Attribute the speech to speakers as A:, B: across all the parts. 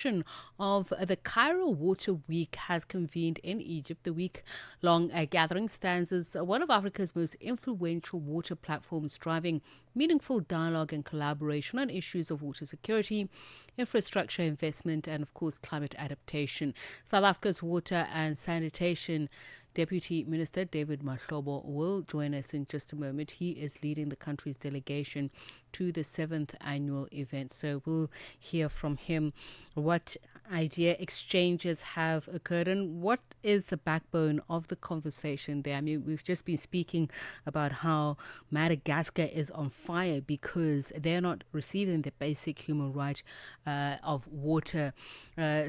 A: edition of the Cairo Water Week has convened in Egypt. The week-long gathering stands as one of Africa's most influential water platforms, driving meaningful dialogue and collaboration on issues of water security, infrastructure investment, and of course climate adaptation. South Africa's Water and Sanitation Deputy Minister David Mahlobo will join us in just a moment. He is leading the country's delegation to the 7th annual event. So we'll hear from him what idea exchanges have occurred and what is the backbone of the conversation there. I mean, we've just been speaking about how Madagascar is on fire because they're not receiving the basic human right of water.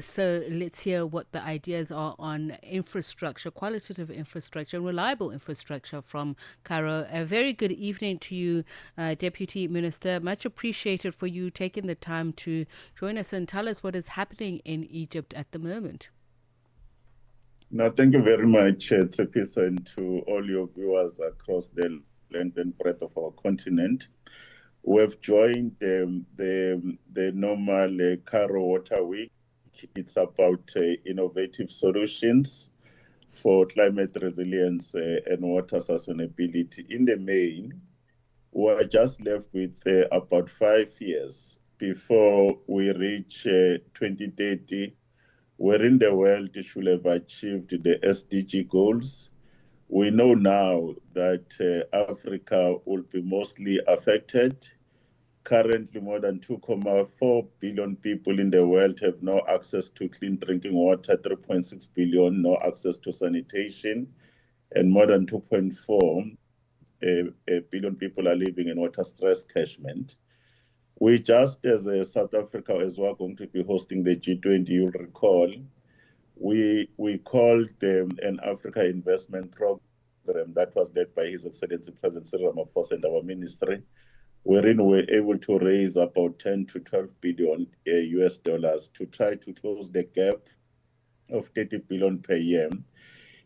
A: So let's hear what the ideas are on infrastructure, qualitative infrastructure, and reliable infrastructure from Cairo. A very good evening to you, Deputy Minister. Much appreciated for you taking the time to join us and tell us what is happening in Egypt at the moment.
B: No, thank you very much, Tsepiso, and to all your viewers across the length and breadth of our continent. We've joined the normal Cairo Water Week. It's about innovative solutions for climate resilience and water sustainability. In the main, we're just left with about 5 years before we reach 2030, wherein the world should have achieved the SDG goals. We know now that Africa will be mostly affected. Currently, more than 2.4 billion people in the world have no access to clean drinking water, 3.6 billion no access to sanitation, and more than 2.4 billion people are living in water stress catchment. We just, as South Africa, as well, going to be hosting the G20, you'll recall, we called an Africa investment program that was led by His Excellency President Cyril Ramaphosa and our ministry, wherein we were able to raise about 10 to 12 billion US dollars to try to close the gap of 30 billion per year.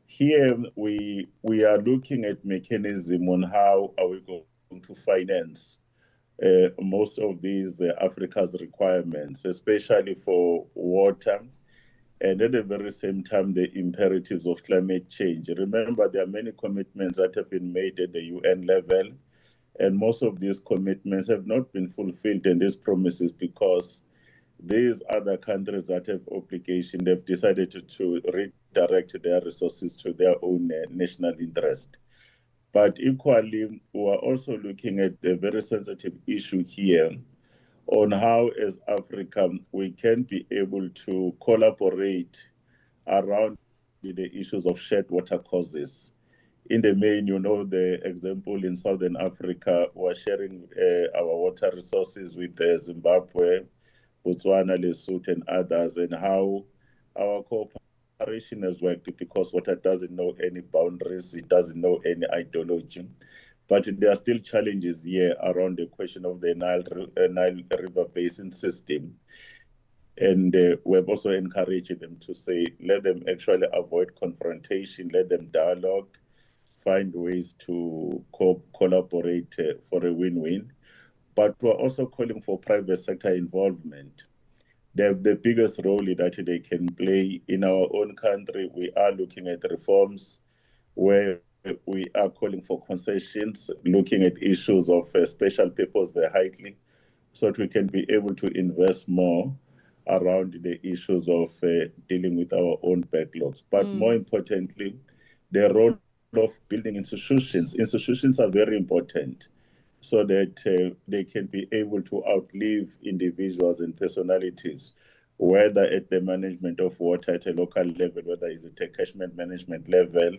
B: Here, we are looking at mechanism on how are we going to finance most of these Africa's requirements, especially for water, and at the very same time, the imperatives of climate change. Remember, there are many commitments that have been made at the UN level, and most of these commitments have not been fulfilled, and these promises, because these other countries that have obligation, they've decided to redirect their resources to their own national interest. But equally, we are also looking at a very sensitive issue here on how, as Africa, we can be able to collaborate around the issues of shared water causes. In the main, you know, the example in Southern Africa, we're sharing our water resources with Zimbabwe, Botswana, Lesotho, and others, and how our cooperation has worked, because water doesn't know any boundaries, it doesn't know any ideology. But there are still challenges here around the question of the Nile River Basin system. And we've also encouraged them to say, let them actually avoid confrontation, let them dialogue, find ways to collaborate for a win-win. But we're also calling for private sector involvement. They have the biggest role that they can play. In our own country, we are looking at reforms where we are calling for concessions, looking at issues of special purpose vehicle, so that we can be able to invest more around the issues of dealing with our own backlogs. But more importantly, the role of building institutions. Institutions are very important so that they can be able to outlive individuals and personalities, whether at the management of water at a local level, whether it's at a catchment management level,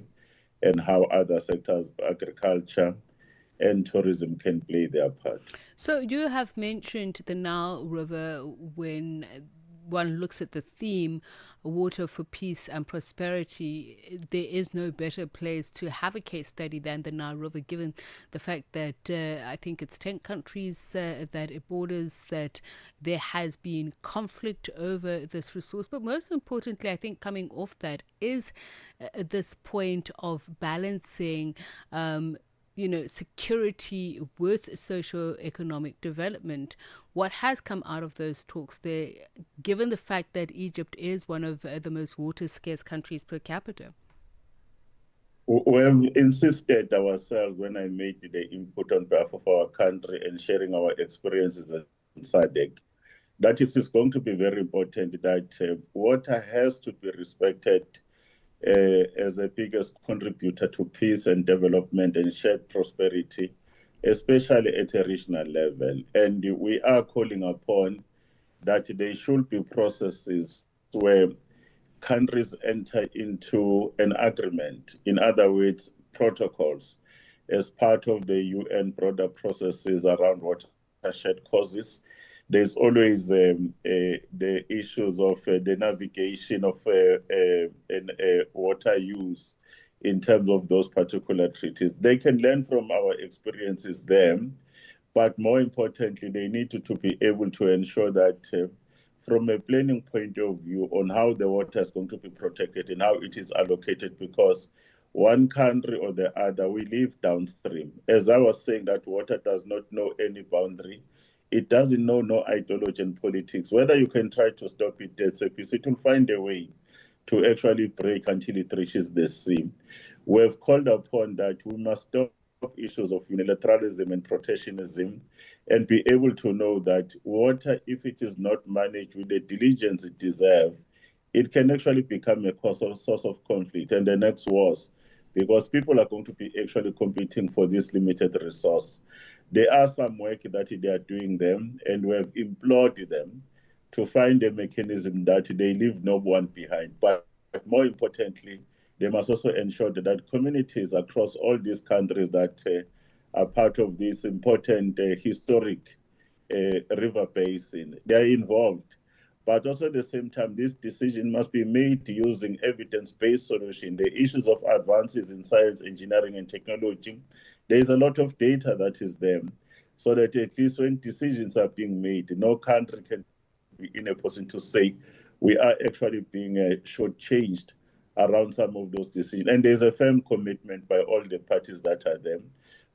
B: and how other sectors, agriculture and tourism, can play their part.
A: So you have mentioned the Nile River. When one looks at the theme, water for peace and prosperity, there is no better place to have a case study than the Nile River, given the fact that I think it's 10 countries that it borders, that there has been conflict over this resource. But most importantly, I think coming off that is this point of balancing security with socio-economic development. What has come out of those talks there, given the fact that Egypt is one of the most water scarce countries per capita?
B: We have insisted ourselves when I made the input on behalf of our country and sharing our experiences in SADC, that it is going to be very important that water has to be respected as the biggest contributor to peace and development and shared prosperity, especially at a regional level. And we are calling upon that there should be processes where countries enter into an agreement, in other words, protocols, as part of the UN broader processes around watershed causes. There's always the issues of the navigation of water use in terms of those particular treaties. They can learn from our experiences there, but more importantly, they need to be able to ensure that from a planning point of view on how the water is going to be protected and how it is allocated, because one country or the other, we live downstream. As I was saying, that water does not know any boundary. It doesn't know no ideology and politics. Whether you can try to stop it, it will find a way to actually break until it reaches the sea. We've called upon that we must stop issues of unilateralism and protectionism and be able to know that water, if it is not managed with the diligence it deserves, it can actually become a source of conflict and the next wars, because people are going to be actually competing for this limited resource. There are some work that they are doing them, and we have implored them to find a mechanism that they leave no one behind. But more importantly, they must also ensure that communities across all these countries that are part of this important historic river basin, they are involved. But also at the same time, this decision must be made using evidence-based solution. The issues of advances in science, engineering, and technology, there is a lot of data that is there, so that at least when decisions are being made, no country can be in a position to say we are actually being shortchanged around some of those decisions. And there's a firm commitment by all the parties that are there.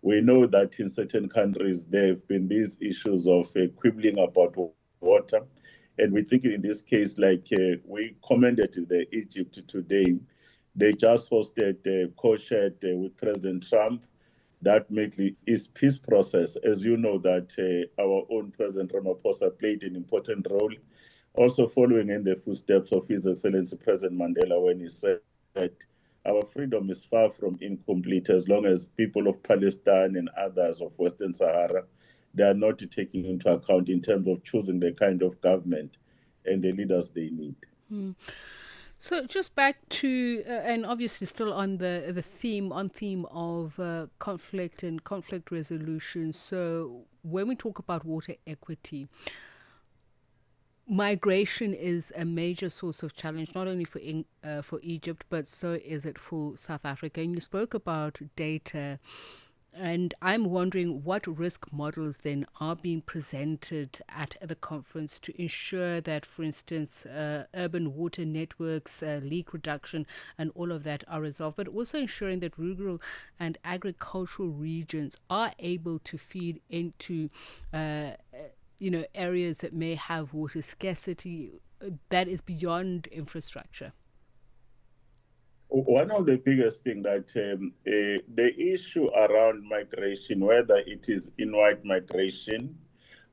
B: We know that in certain countries, there have been these issues of quibbling about water. And we think in this case, like we commended the Egypt today, they just hosted a co-shared with President Trump that mainly is peace process. As you know, that our own President Ramaphosa played an important role, also following in the footsteps of His Excellency President Mandela when he said that our freedom is far from incomplete as long as people of Palestine and others of Western Sahara, they are not taking into account in terms of choosing the kind of government and the leaders they need.
A: So just back to, and obviously still on the theme of conflict and conflict resolution. So when we talk about water equity, migration is a major source of challenge, not only for Egypt, but so is it for South Africa. And you spoke about data, and I'm wondering what risk models then are being presented at the conference to ensure that, for instance, urban water networks, leak reduction, and all of that are resolved, but also ensuring that rural and agricultural regions are able to feed into areas that may have water scarcity that is beyond infrastructure.
B: One of the biggest things that the issue around migration, whether it is inward migration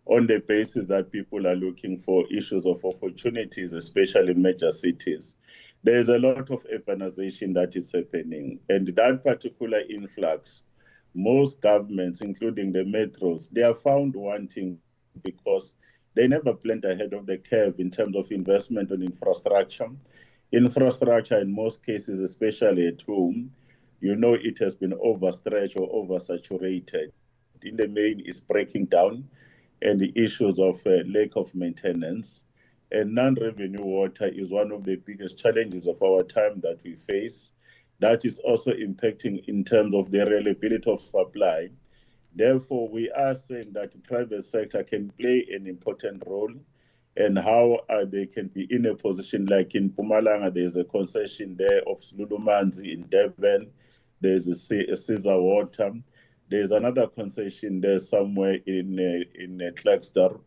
B: on the basis that people are looking for issues of opportunities, especially in major cities, there is a lot of urbanization that is happening. And that particular influx, most governments, including the metros, they are found wanting because they never planned ahead of the curve in terms of investment on infrastructure. Infrastructure, in most cases, especially at home, it has been overstretched or oversaturated. In the main, is breaking down, and the issues of lack of maintenance. And non-revenue water is one of the biggest challenges of our time that we face. That is also impacting in terms of the reliability of supply. Therefore, we are saying that the private sector can play an important role, and how they can be in a position like in Mpumalanga, there's a concession there of Slulumanzi in Durban, there's a Caesar Water. There's another concession there somewhere in Klerksdorp.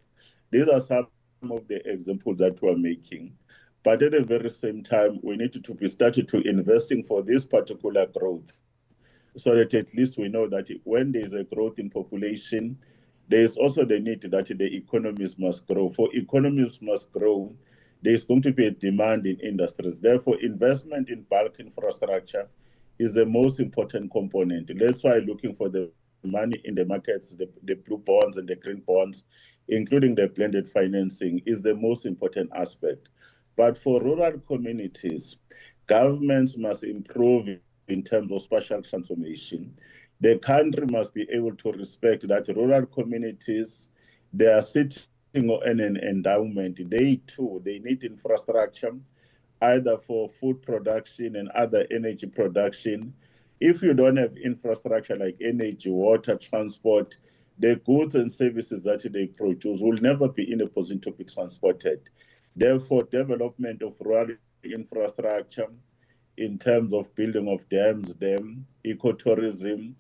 B: These are some of the examples that we're making. But at the very same time, we need to be started to investing for this particular growth, so that at least we know that when there's a growth in population, there is also the need that the economies must grow. For economies must grow, there's going to be a demand in industries. Therefore, investment in bulk infrastructure is the most important component. That's why looking for the money in the markets, the blue bonds and the green bonds, including the blended financing, is the most important aspect. But for rural communities, governments must improve in terms of spatial transformation. The country must be able to respect that rural communities, they are sitting on an endowment. They too, they need infrastructure, either for food production and other energy production. If you don't have infrastructure like energy, water, transport, the goods and services that they produce will never be in a position to be transported. Therefore, development of rural infrastructure in terms of building of dams, ecotourism,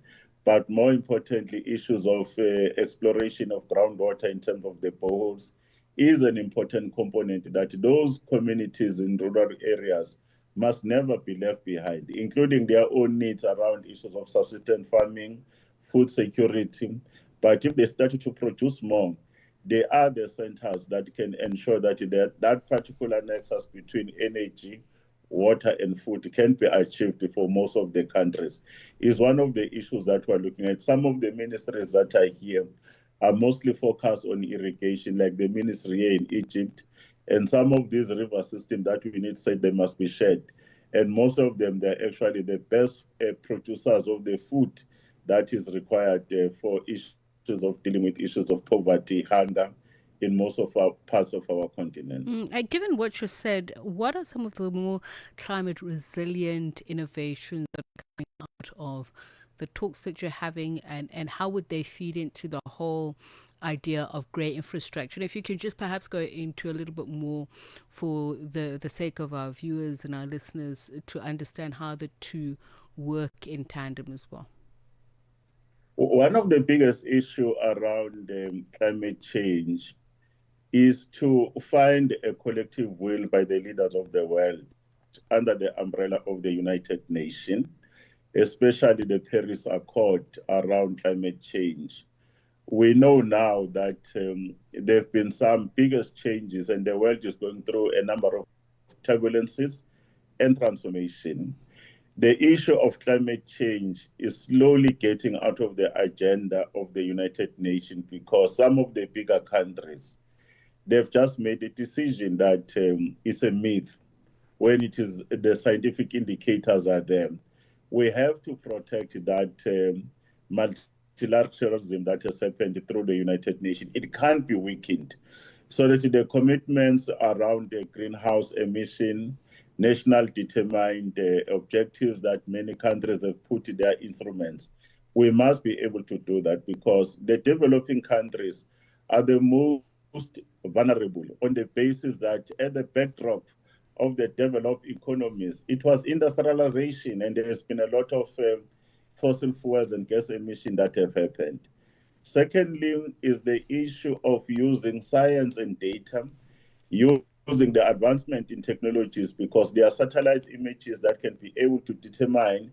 B: but more importantly, issues of exploration of groundwater in terms of the boreholes is an important component that those communities in rural areas must never be left behind, including their own needs around issues of subsistence farming, food security. But if they started to produce more, they are the centers that can ensure that that particular nexus between energy, water, and food can be achieved for most of the countries. Is one of the issues that we're looking at. Some of the ministries that are here are mostly focused on irrigation, like the ministry here in Egypt, and some of these river systems that we need said they must be shared. And most of them, they're actually the best producers of the food that is required for issues of dealing with issues of poverty, hunger in most of our parts of our continent.
A: Given what you said, what are some of the more climate resilient innovations that are coming out of the talks that you're having, and how would they feed into the whole idea of grey infrastructure? And if you could just perhaps go into a little bit more for the sake of our viewers and our listeners to understand how the two work in tandem as well.
B: One of the biggest issues around climate change is to find a collective will by the leaders of the world under the umbrella of the United Nations, especially the Paris Accord around climate change. We know now that there have been some biggest changes, and the world is going through a number of turbulences and transformation. The issue of climate change is slowly getting out of the agenda of the United Nations because some of the bigger countries, they've just made a decision that it's a myth when it is the scientific indicators are there. We have to protect that multilateralism that has happened through the United Nations. It can't be weakened. So that the commitments around the greenhouse emission, national determined objectives that many countries have put in their instruments, we must be able to do that because the developing countries are the most vulnerable on the basis that at the backdrop of the developed economies, it was industrialization, and there has been a lot of fossil fuels and gas emission that have happened. Secondly, is the issue of using science and data, using the advancement in technologies, because there are satellite images that can be able to determine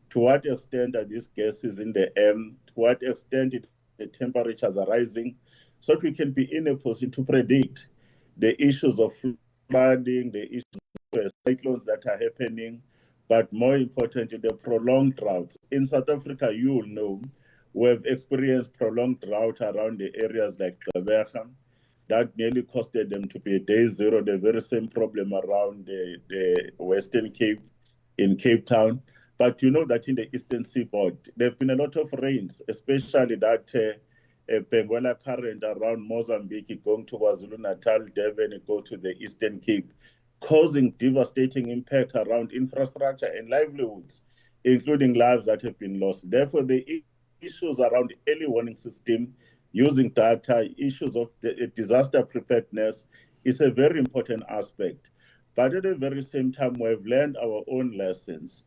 B: to what extent are these gases in the air, to what extent the temperatures are rising, so that we can be in a position to predict the issues of flooding, the issues of cyclones that are happening, but more importantly, the prolonged droughts. In South Africa, you will know, we have experienced prolonged drought around the areas like Gqeberha. That nearly costed them to be day zero, the very same problem around the Western Cape in Cape Town. But you know that in the Eastern Seaboard, there have been a lot of rains, especially that Benguela current around Mozambique going to KwaZulu-Natal, Durban, and go to the Eastern Cape, causing devastating impact around infrastructure and livelihoods, including lives that have been lost. Therefore, the issues around early warning system, using data, issues of disaster preparedness is a very important aspect. But at the very same time, we've learned our own lessons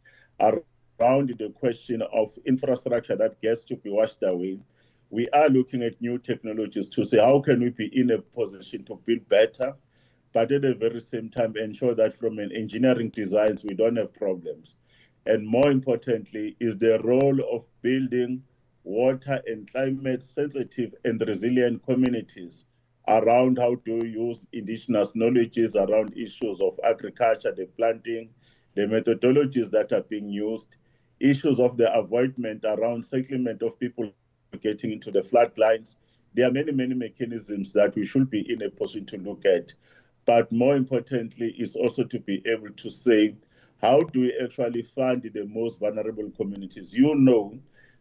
B: around the question of infrastructure that gets to be washed away, we are looking at new technologies to say how can we be in a position to build better, but at the very same time ensure that from an engineering designs we don't have problems. And more importantly is the role of building water and climate sensitive and resilient communities around how to use indigenous knowledges around issues of agriculture, the planting, the methodologies that are being used, issues of the avoidment around settlement of people getting into the floodlines. There are many, many mechanisms that we should be in a position to look at. But more importantly is also to be able to say, how do we actually fund the most vulnerable communities? You know,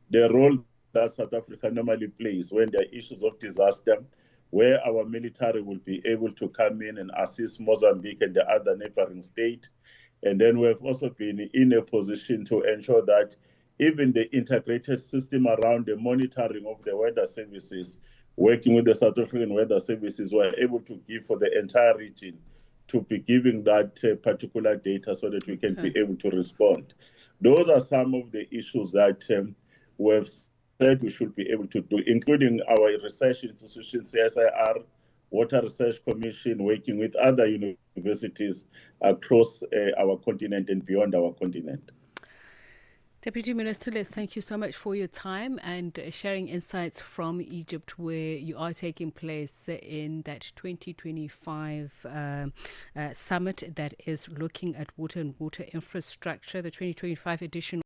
B: the role that South Africa normally plays when there are issues of disaster, where our military will be able to come in and assist Mozambique and the other neighboring state. And then we've also been in a position to ensure that even the integrated system around the monitoring of the weather services, working with the South African Weather Services, were able to give for the entire region to be giving that particular data so that we can be able to respond. Those are some of the issues that we've said we should be able to do, including our research institutions, CSIR, Water Research Commission, working with other universities across our continent and beyond our continent.
A: Deputy Minister, let's thank you so much for your time and sharing insights from Egypt, where you are taking place in that 2025 summit that is looking at water and water infrastructure. The 2025 edition